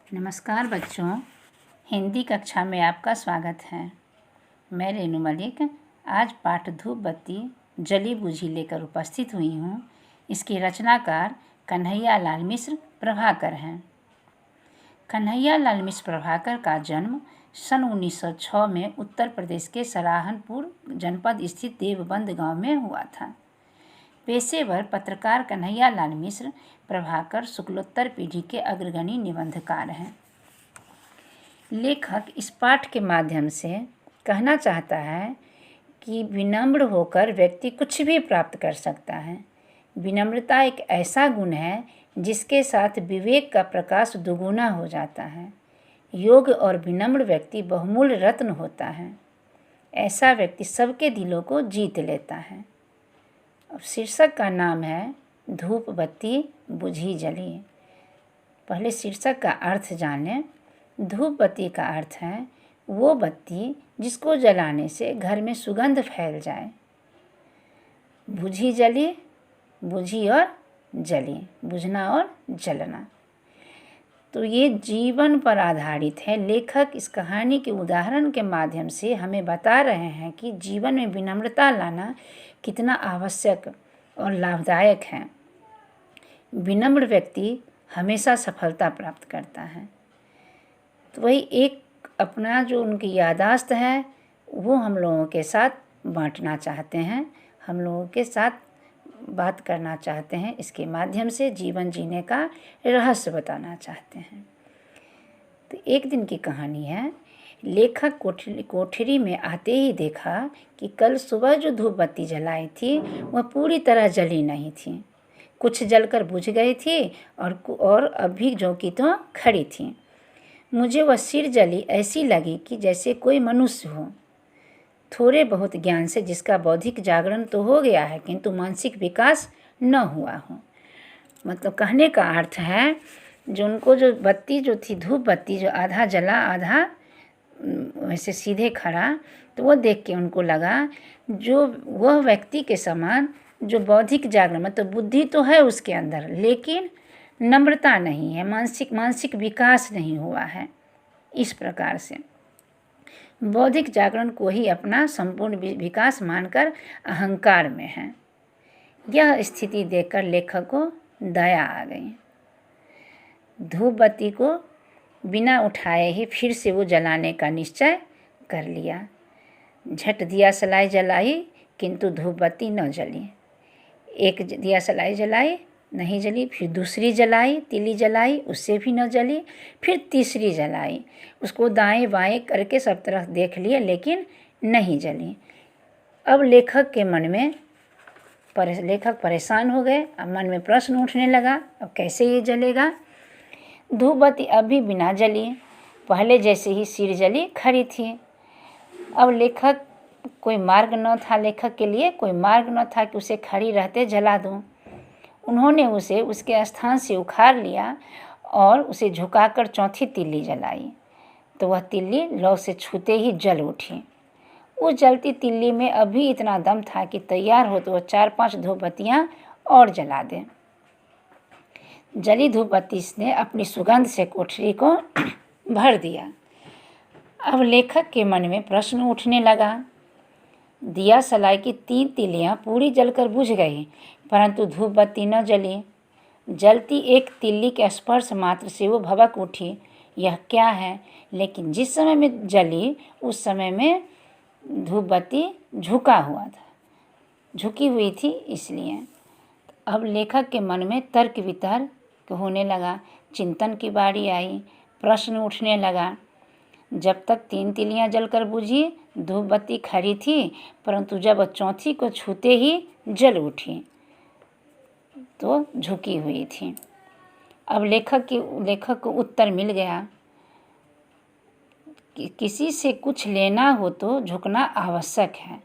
नमस्कार बच्चों, हिंदी कक्षा में आपका स्वागत है। मैं रेनू मलिक आज पाठ धूप बत्ती जली बुझी लेकर उपस्थित हुई हूँ। इसके रचनाकार कन्हैया लाल मिश्र प्रभाकर हैं। कन्हैया लाल मिश्र प्रभाकर का जन्म सन 1906 में उत्तर प्रदेश के सराहनपुर जनपद स्थित देवबंद गांव में हुआ था। पेशेवर पत्रकार कन्हैया लाल मिश्र प्रभाकर शुक्लोत्तर पीढ़ी के अग्रगण्य निबंधकार हैं। लेखक इस पाठ के माध्यम से कहना चाहता है कि विनम्र होकर व्यक्ति कुछ भी प्राप्त कर सकता है। विनम्रता एक ऐसा गुण है जिसके साथ विवेक का प्रकाश दुगुना हो जाता है। योग्य और विनम्र व्यक्ति बहुमूल्य रत्न होता है। ऐसा व्यक्ति सबके दिलों को जीत लेता है। अब शीर्षक का नाम है धूप बत्ती बुझी जली। पहले शीर्षक का अर्थ जान लें। धूप बत्ती का अर्थ है वो बत्ती जिसको जलाने से घर में सुगंध फैल जाए। बुझी जली, बुझी और जली, बुझना और जलना। तो ये जीवन पर आधारित है। लेखक इस कहानी के उदाहरण के माध्यम से हमें बता रहे हैं कि जीवन में विनम्रता लाना कितना आवश्यक और लाभदायक है। विनम्र व्यक्ति हमेशा सफलता प्राप्त करता है। तो वही एक अपना जो उनकी याददाश्त है वो हम लोगों के साथ बांटना चाहते हैं, हम लोगों के साथ बात करना चाहते हैं। इसके माध्यम से जीवन जीने का रहस्य बताना चाहते हैं। तो एक दिन की कहानी है। लेखक कोठरी में आते ही देखा कि कल सुबह जो धूप बत्ती जलाई थी वह पूरी तरह जली नहीं थी। कुछ जलकर बुझ गई थी और अभी जो की तो खड़ी थी। मुझे वह सिर जली ऐसी लगी कि जैसे कोई मनुष्य हो, थोड़े बहुत ज्ञान से जिसका बौद्धिक जागरण तो हो गया है किंतु मानसिक विकास न हुआ हो। मतलब कहने का अर्थ है जो उनको जो बत्ती जो थी, धूप बत्ती जो आधा जला आधा वैसे सीधे खड़ा, तो वो देख के उनको लगा जो वह व्यक्ति के समान जो बौद्धिक जागरण मतलब बुद्धि तो है उसके अंदर लेकिन नम्रता नहीं है, मानसिक विकास नहीं हुआ है। इस प्रकार से बौद्धिक जागरण को ही अपना संपूर्ण विकास मानकर अहंकार में है। यह स्थिति देखकर लेखक को दया आ गई। धूप बत्ती को बिना उठाए ही फिर से वो जलाने का निश्चय कर लिया। झट दिया सलाई जलाई किंतु धूप बत्ती न जली। एक दिया सलाई जलाई, नहीं जली, फिर दूसरी जलाई, तीली जलाई, उससे भी न जली, फिर तीसरी जलाई। उसको दाएं बाएं करके सब तरफ देख लिए लेकिन नहीं जली। अब लेखक के मन में लेखक परेशान हो गए। अब मन में प्रश्न उठने लगा, अब कैसे ये जलेगा। धूप बत्ती अभी बिना जली, पहले जैसे ही सिर जली खड़ी थी। अब लेखक कोई मार्ग न था, लेखक के लिए कोई मार्ग न था कि उसे खड़ी रहते जला दूं। उन्होंने उसे उसके स्थान से उखाड़ लिया और उसे झुकाकर चौथी तिल्ली जलाई। तो वह तिल्ली लौ से छूते ही जल उठी। उस जलती तिल्ली में अभी इतना दम था कि तैयार हो तो वह 4-5 धूप बत्तियाँ और जला दें। जली धूप बत्ती ने अपनी सुगंध से कोठरी को भर दिया। अब लेखक के मन में प्रश्न उठने लगा। दिया सलाई की 3 तिल्लियाँ पूरी जलकर बुझ गई परंतु धूप बत्ती न जली। जलती एक तिल्ली के स्पर्श मात्र से वो भभक उठी, यह क्या है। लेकिन जिस समय में जली उस समय में धूप बत्ती झुका हुआ था, झुकी हुई थी इसलिए। अब लेखक के मन में तर्क वितर्क होने लगा। चिंतन की बारी आई, प्रश्न उठने लगा। जब तक 3 तिल्लियाँ जलकर बुझी धूप बत्ती खड़ी थी परंतु जब चौथी को छूते ही जल उठी तो झुकी हुई थी। अब लेखक को उत्तर मिल गया कि किसी से कुछ लेना हो तो झुकना आवश्यक है।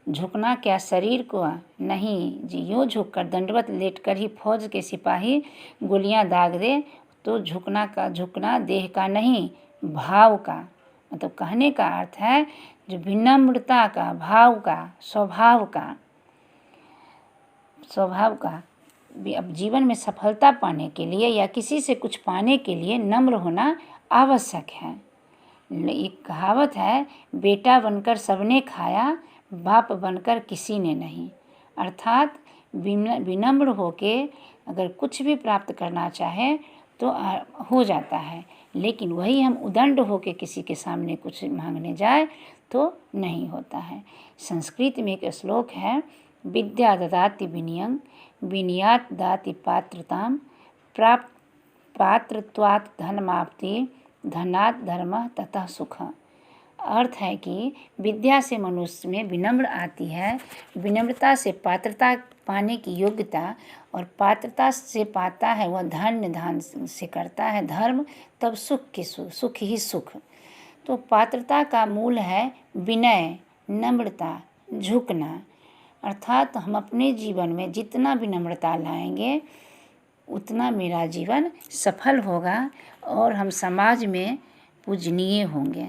झुकना क्या शरीर को नहीं जी, यूँ झुककर दंडवत लेटकर ही फौज के सिपाही गोलियां दाग दे तो झुकना देह का नहीं भाव का। मतलब कहने का अर्थ है जो विनम्रता का, भाव का, स्वभाव का अब जीवन में सफलता पाने के लिए या किसी से कुछ पाने के लिए नम्र होना आवश्यक है। एक कहावत है, बेटा बनकर सबने खाया, बाप बनकर किसी ने नहीं। अर्थात विनम्र होके अगर कुछ भी प्राप्त करना चाहे तो हो जाता है, लेकिन वही हम उदंड होके किसी के सामने कुछ मांगने जाए तो नहीं होता है। संस्कृत में एक श्लोक है, विद्या ददाति विनयं विनयात् ददाति पात्रतां प्राप्त पात्रत्वात् धनमाप्ति धनात् धर्मः ततः सुखः। अर्थ है कि विद्या से मनुष्य में विनम्र आती है, विनम्रता से पात्रता पाने की योग्यता, और पात्रता से पाता है वह धन्य, धन से करता है धर्म, तब सुख ही सुख। तो पात्रता का मूल है विनय, नम्रता, झुकना। अर्थात हम अपने जीवन में जितना विनम्रता लाएंगे उतना मेरा जीवन सफल होगा और हम समाज में पूजनीय होंगे।